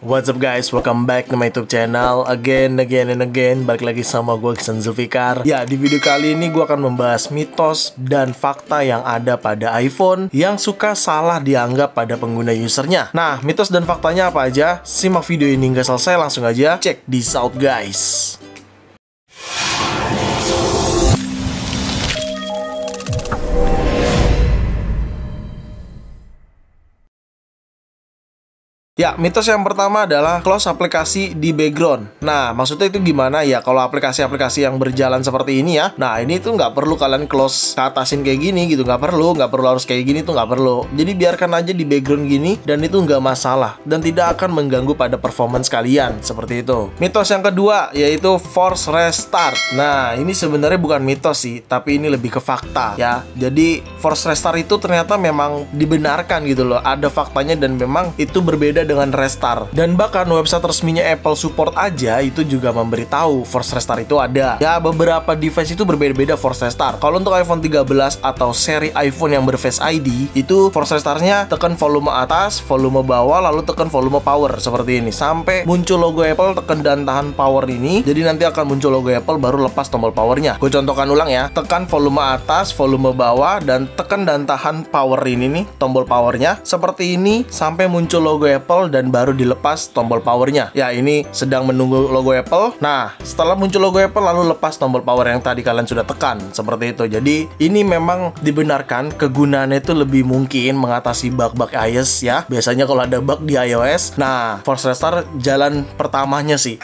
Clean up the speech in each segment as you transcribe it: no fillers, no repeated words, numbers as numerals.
What's up guys, welcome back to my YouTube channel again. Balik lagi sama gue Iksan Zulfikar. Ya, di video kali ini gue akan membahas mitos dan fakta yang ada pada iPhone yang suka salah dianggap pada pengguna usernya. Nah, mitos dan faktanya apa aja? Simak video ini hingga selesai, langsung aja check this out guys. Ya, mitos yang pertama adalah close aplikasi di background. Nah, maksudnya itu gimana ya? Kalau aplikasi-aplikasi yang berjalan seperti ini ya, nah ini tuh nggak perlu kalian close ke atasin kayak gini gitu, nggak perlu harus kayak gini tuh nggak perlu. Jadi biarkan aja di background gini dan itu nggak masalah dan tidak akan mengganggu pada performance kalian seperti itu. Mitos yang kedua yaitu force restart. Nah, ini sebenarnya bukan mitos sih, tapi ini lebih ke fakta ya. Jadi force restart itu ternyata memang dibenarkan gitu loh. Ada faktanya dan memang itu berbeda dengan restart. Dan bahkan website resminya Apple Support aja itu juga memberitahu force restart itu ada. Ya, beberapa device itu berbeda-beda force restart. Kalau untuk iPhone 13 atau seri iPhone yang berFace ID, itu force restartnya tekan volume atas, volume bawah, lalu tekan volume power seperti ini. Sampai muncul logo Apple, tekan dan tahan power ini. Jadi nanti akan muncul logo Apple, baru lepas tombol powernya. Gue contohkan ulang ya. Tekan volume atas, volume bawah, dan tekan dan tahan power ini nih, tombol powernya. Seperti ini sampai muncul logo Apple dan baru dilepas tombol powernya. Ya, ini sedang menunggu logo Apple. Nah, setelah muncul logo Apple lalu lepas tombol power yang tadi kalian sudah tekan. Seperti itu. Jadi, ini memang dibenarkan. Kegunaannya itu lebih mungkin mengatasi bug-bug iOS ya. Biasanya kalau ada bug di iOS, nah, force restart jalan pertamanya sih.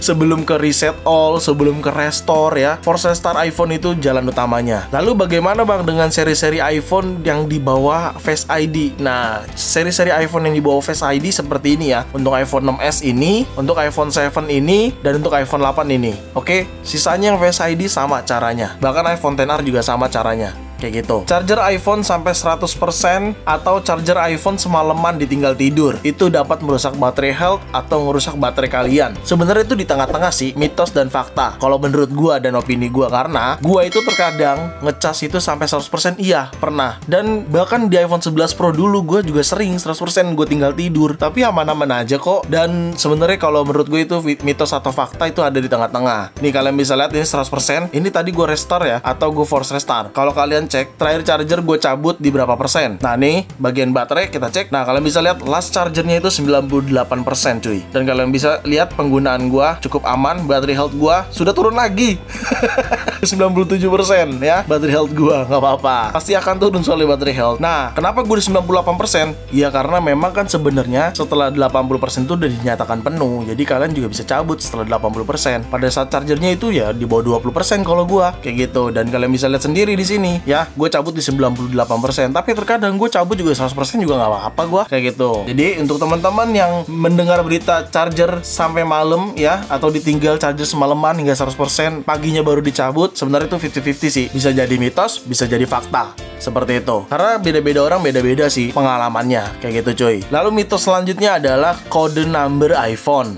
Sebelum ke reset all, sebelum ke restore ya, force restart iPhone itu jalan utamanya. Lalu bagaimana Bang dengan seri-seri iPhone yang di bawah Face ID? Nah, seri-seri iPhone yang di bawah Face ID seperti ini ya. Untuk iPhone 6s ini, untuk iPhone 7 ini, dan untuk iPhone 8 ini. Oke, sisanya yang Face ID sama caranya. Bahkan iPhone XR juga sama caranya. Kayak gitu. Charger iPhone sampai 100% atau charger iPhone semalaman ditinggal tidur, itu dapat merusak baterai health atau merusak baterai kalian. Sebenarnya itu di tengah-tengah sih, mitos dan fakta. Kalau menurut gua dan opini gua, karena gua itu terkadang ngecas itu sampai 100%, iya, pernah. Dan bahkan di iPhone 11 Pro dulu gua juga sering 100% gua tinggal tidur, tapi aman-aman aja kok. Dan sebenarnya kalau menurut gue itu mitos atau fakta itu ada di tengah-tengah. Nih kalian bisa lihat ini 100%, ini tadi gua restart ya atau gua force restart. Kalau kalian cek terakhir charger gue cabut di berapa persen. Nah nih bagian baterai kita cek. Nah kalian bisa lihat last chargernya itu 98% cuy. Dan kalian bisa lihat penggunaan gue cukup aman. Battery health gue sudah turun lagi 97% ya. Battery health gue nggak apa-apa, pasti akan turun soalnya battery health. Nah kenapa gue di 98%? Ya karena memang kan sebenarnya setelah 80% itu udah dinyatakan penuh. Jadi kalian juga bisa cabut setelah 80%. Pada saat chargernya itu ya di bawah 20% kalau gue kayak gitu. Dan kalian bisa lihat sendiri di sini ya, gue cabut di 98%, tapi terkadang gue cabut juga 100% juga nggak apa-apa gue kayak gitu. Jadi untuk teman-teman yang mendengar berita charger sampai malam ya, atau ditinggal charger semalaman hingga 100%, paginya baru dicabut, sebenarnya itu 50-50 sih. Bisa jadi mitos, bisa jadi fakta. Seperti itu. Karena beda-beda orang beda-beda sih pengalamannya kayak gitu cuy. Lalu mitos selanjutnya adalah kode number iPhone.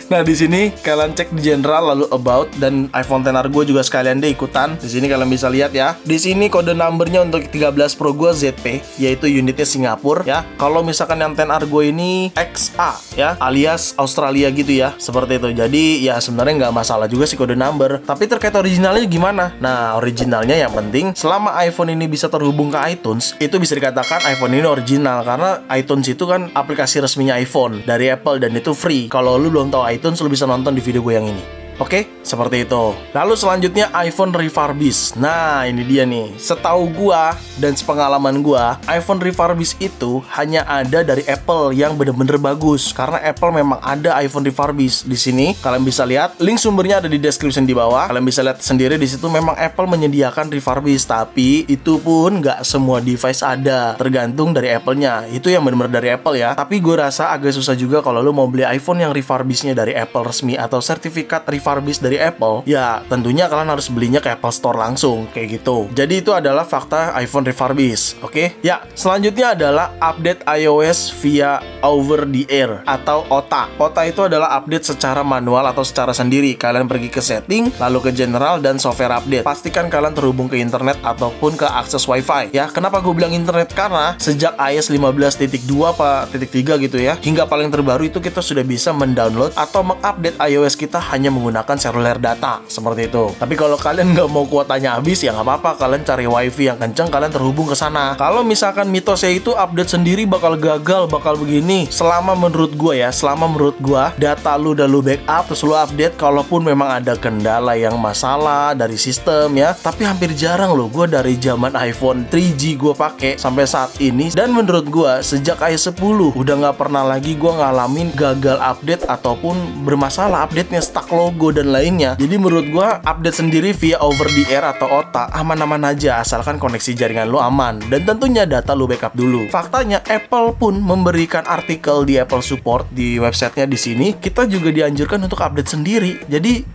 Nah, di sini kalian cek di general lalu about, dan iPhone XR gue juga sekalian deh ikutan. Di sini kalian bisa lihat ya. Di sini kode numbernya untuk 13 Pro gue ZP, yaitu unitnya Singapura ya. Kalau misalkan yang XR gue ini XA ya, alias Australia gitu ya. Seperti itu. Jadi ya sebenarnya nggak masalah juga sih kode number. Tapi terkait originalnya gimana? Nah, originalnya yang penting selama iPhone ini bisa terhubung ke iTunes, itu bisa dikatakan iPhone ini original. Karena iTunes itu kan aplikasi resminya iPhone dari Apple dan itu free. Kalau lu belum tahu iTunes, lu bisa nonton di video gue yang ini. Oke, seperti itu. Lalu selanjutnya iPhone refurbish. Nah, ini dia nih. Setahu gua dan sepengalaman gua, iPhone refurbish itu hanya ada dari Apple yang bener-bener bagus. Karena Apple memang ada iPhone refurbish. Di sini kalian bisa lihat, link sumbernya ada di description di bawah. Kalian bisa lihat sendiri di situ memang Apple menyediakan refurbish, tapi itu pun nggak semua device ada. Tergantung dari Apple-nya. Itu yang bener-bener dari Apple ya. Tapi gue rasa agak susah juga kalau lu mau beli iPhone yang refurbishnya dari Apple resmi atau sertifikat refurbish refurbished dari Apple, ya tentunya kalian harus belinya ke Apple Store langsung, kayak gitu. Jadi itu adalah fakta iPhone refurbished, oke? Ya, selanjutnya adalah update iOS via over the air atau OTA. OTA itu adalah update secara manual atau secara sendiri. Kalian pergi ke setting, lalu ke general dan software update. Pastikan kalian terhubung ke internet ataupun ke akses WiFi. Ya, kenapa gue bilang internet? Karena sejak iOS 15.2 apa .3 gitu ya, hingga paling terbaru itu kita sudah bisa mendownload atau mengupdate iOS kita hanya menggunakan seluler data, seperti itu. Tapi kalau kalian nggak mau kuotanya habis, ya nggak apa-apa, kalian cari WiFi yang kenceng, kalian terhubung ke sana. Kalau misalkan mitosnya itu update sendiri bakal gagal, bakal begini, selama menurut gue data lu udah lu backup terus lu update, kalaupun memang ada kendala yang masalah dari sistem ya, tapi hampir jarang loh gue dari zaman iPhone 3G gue pakai sampai saat ini, dan menurut gue sejak iOS 10 udah nggak pernah lagi gue ngalamin gagal update ataupun bermasalah update-nya, stuck logo dan lainnya. Jadi menurut gue update sendiri via over the air atau OTA aman-aman aja, asalkan koneksi jaringan lu aman dan tentunya data lu backup dulu. Faktanya Apple pun memberikan artikel di Apple Support di websitenya di sini, kita juga dianjurkan untuk update sendiri. Jadi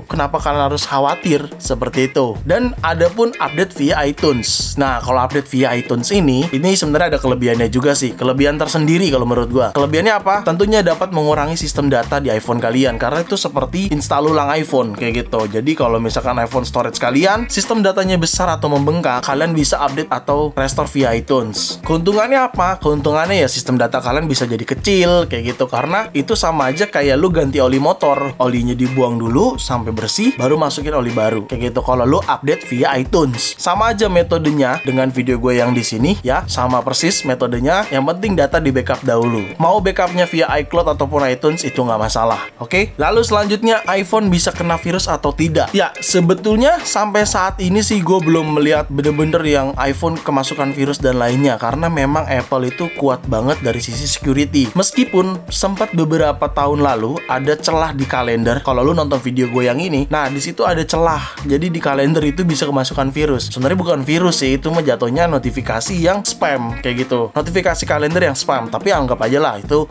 kenapa kalian harus khawatir seperti itu? Dan ada pun update via iTunes. Nah, kalau update via iTunes ini sebenarnya ada kelebihannya juga sih, kelebihan tersendiri kalau menurut gua. Kelebihannya apa? Tentunya dapat mengurangi sistem data di iPhone kalian, karena itu seperti install ulang iPhone kayak gitu. Jadi kalau misalkan iPhone storage kalian sistem datanya besar atau membengkak, kalian bisa update atau restore via iTunes. Keuntungannya apa? Keuntungannya ya sistem data kalian bisa jadi kecil kayak gitu, karena itu sama aja kayak lu ganti oli motor, olinya dibuang dulu sampai bersih baru masukin oli baru kayak gitu. Kalau lu update via iTunes sama aja metodenya dengan video gue yang di sini ya, sama persis metodenya, yang penting data di backup dahulu. Mau backupnya via iCloud ataupun iTunes itu nggak masalah, oke? Lalu selanjutnya, iPhone bisa kena virus atau tidak? Ya, sebetulnya sampai saat ini sih gue belum melihat bener-bener yang iPhone kemasukan virus dan lainnya, karena memang Apple itu kuat banget dari sisi security. Meskipun sempat beberapa tahun lalu ada celah di kalender, kalau lu nonton video gue yang ini, nah di situ ada celah, jadi di kalender itu bisa kemasukan virus. Sebenarnya bukan virus sih, itu mah jatuhnya notifikasi yang spam kayak gitu, notifikasi kalender yang spam, tapi anggap aja lah itu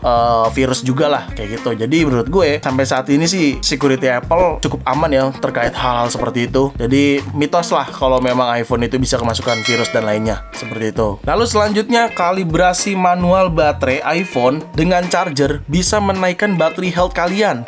virus juga lah kayak gitu. Jadi menurut gue sampai saat ini sih security Apple cukup aman ya terkait hal-hal seperti itu. Jadi mitos lah kalau memang iPhone itu bisa kemasukan virus dan lainnya seperti itu. Lalu selanjutnya, kalibrasi manual baterai iPhone dengan charger bisa menaikkan battery health kalian.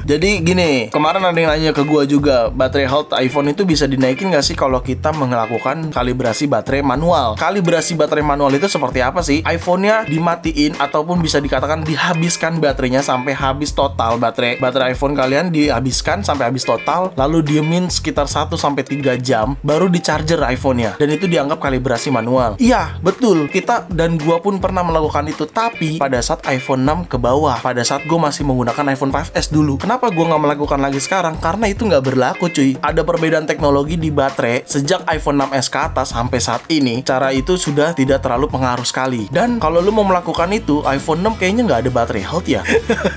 Jadi gini, kemarin ada yang nanya ke gua juga, baterai health iPhone itu bisa dinaikin nggak sih kalau kita melakukan kalibrasi baterai manual? Kalibrasi baterai manual itu seperti apa sih? iPhone-nya dimatiin ataupun bisa dikatakan dihabiskan baterainya sampai habis total. Baterai iPhone kalian dihabiskan sampai habis total, lalu diemin sekitar 1-3 jam baru di charger iPhone-nya, dan itu dianggap kalibrasi manual. Iya, betul, kita dan gua pun pernah melakukan itu, tapi pada saat iPhone 6 ke bawah, pada saat gua masih menggunakan iPhone 5S dulu. Kenapa gue nggak melakukan lagi sekarang? Karena itu nggak berlaku cuy. Ada perbedaan teknologi di baterai sejak iPhone 6S ke atas sampai saat ini. Cara itu sudah tidak terlalu pengaruh sekali. Dan kalau lu mau melakukan itu, iPhone 6 kayaknya nggak ada baterai health ya.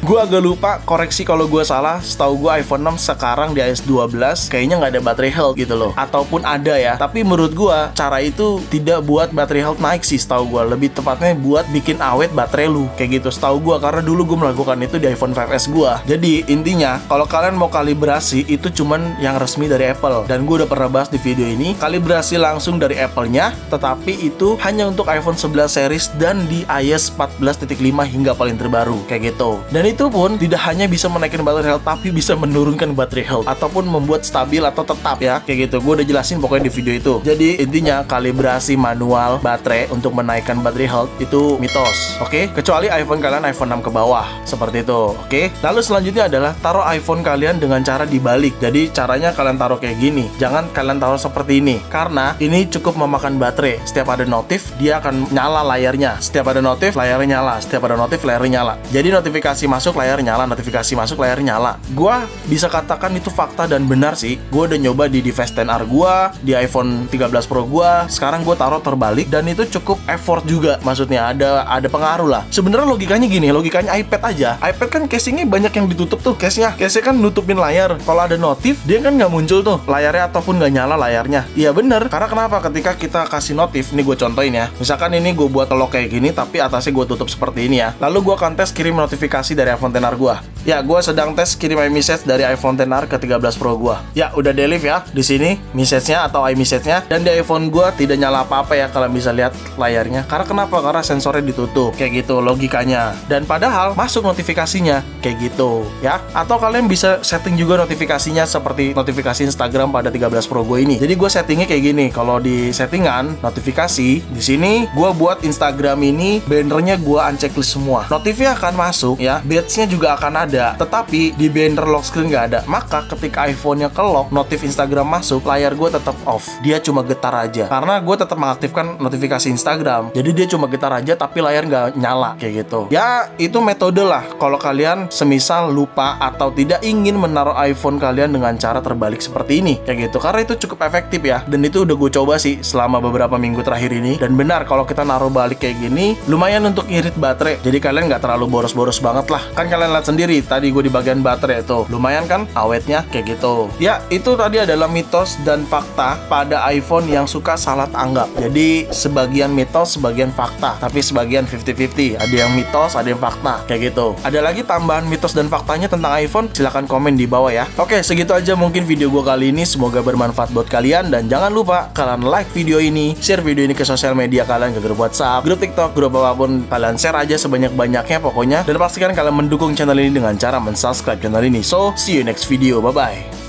Gue agak lupa, koreksi kalau gue salah. Setahu gue iPhone 6 sekarang di iOS 12 kayaknya nggak ada baterai health gitu loh. Ataupun ada ya. Tapi menurut gue cara itu tidak buat baterai health naik sih, setahu gue. Lebih tepatnya buat bikin awet baterai lu kayak gitu, setahu gue. Karena dulu gue melakukan itu di iPhone 5S gue. Jadi intinya kalau kalian mau kalibrasi itu cuman yang resmi dari Apple, dan gue udah pernah bahas di video ini, kalibrasi langsung dari Apple-nya, tetapi itu hanya untuk iPhone 11 series dan di iOS 14.5 hingga paling terbaru kayak gitu. Dan itu pun tidak hanya bisa menaikkan baterai health, tapi bisa menurunkan baterai health ataupun membuat stabil atau tetap ya kayak gitu. Gue udah jelasin pokoknya di video itu. Jadi intinya kalibrasi manual baterai untuk menaikkan baterai health itu mitos, oke? Kecuali iPhone kalian iPhone 6 ke bawah seperti itu, oke? Lalu selanjutnya adalah taruh iPhone kalian dengan cara dibalik. Jadi caranya kalian taruh kayak gini, jangan kalian taruh seperti ini, karena ini cukup memakan baterai. Setiap ada notif dia akan nyala layarnya, setiap ada notif layarnya nyala, setiap ada notif layarnya nyala. Jadi notifikasi masuk layar nyala, notifikasi masuk layar nyala. Gua bisa katakan itu fakta dan benar sih. Gua udah nyoba di device XR gua, di iPhone 13 Pro gua, sekarang gua taruh terbalik dan itu cukup effort juga. Maksudnya ada pengaruh lah. Sebenarnya logikanya gini, logikanya iPad aja. iPad kan casingnya banyak yang ditutup tuh, case-nya kan nutupin layar. Kalau ada notif dia kan nggak muncul tuh layarnya ataupun nggak nyala layarnya. Iya bener, karena kenapa? Ketika kita kasih notif, nih gue contohin ya, misalkan ini gue buat lock kayak gini tapi atasnya gue tutup seperti ini ya, lalu gue akan tes kirim notifikasi dari iPhone XR gue. Ya, gue sedang tes kirim iMessage dari iPhone XR ke 13 Pro gue. Ya, udah deliver ya di sini message-nya atau iMessage-nya. Dan di iPhone gue tidak nyala apa-apa ya kalau bisa lihat layarnya. Karena kenapa? Karena sensornya ditutup. Kayak gitu logikanya. Dan padahal masuk notifikasinya kayak gitu ya. Atau kalian bisa setting juga notifikasinya seperti notifikasi Instagram pada 13 Pro gue ini. Jadi gue settingnya kayak gini. Kalau di settingan notifikasi di sini gue buat Instagram ini bannernya gue unchecklist semua. Notifnya akan masuk ya. Badge-nya juga akan ada. Tetapi di banner lock screen nggak ada. Maka ketika iPhone-nya ke lock, notif Instagram masuk, layar gue tetap off. Dia cuma getar aja. Karena gue tetap mengaktifkan notifikasi Instagram. Jadi dia cuma getar aja tapi layar nggak nyala kayak gitu. Ya itu metode lah. Kalau kalian semisal lupa atau tidak ingin menaruh iPhone kalian dengan cara terbalik seperti ini kayak gitu. Karena itu cukup efektif ya. Dan itu udah gue coba sih selama beberapa minggu terakhir ini. Dan benar kalau kita naruh balik kayak gini, lumayan untuk ngirit baterai. Jadi kalian nggak terlalu boros-boros banget lah. Kan kalian lihat sendiri tadi gue di bagian baterai itu lumayan kan awetnya kayak gitu. Ya itu tadi adalah mitos dan fakta pada iPhone yang suka salah tanggap. Jadi sebagian mitos sebagian fakta, tapi sebagian 50-50. Ada yang mitos ada yang fakta kayak gitu. Ada lagi tambahan mitos dan faktanya tentang iPhone, silahkan komen di bawah ya. Oke, segitu aja mungkin video gue kali ini. Semoga bermanfaat buat kalian. Dan jangan lupa kalian like video ini, share video ini ke sosial media kalian, ke grup WhatsApp, grup TikTok, grup apapun. Kalian share aja sebanyak-banyaknya pokoknya. Dan pastikan kalian mendukung channel ini dengan cara mensubscribe channel ini. So, see you next video. Bye-bye.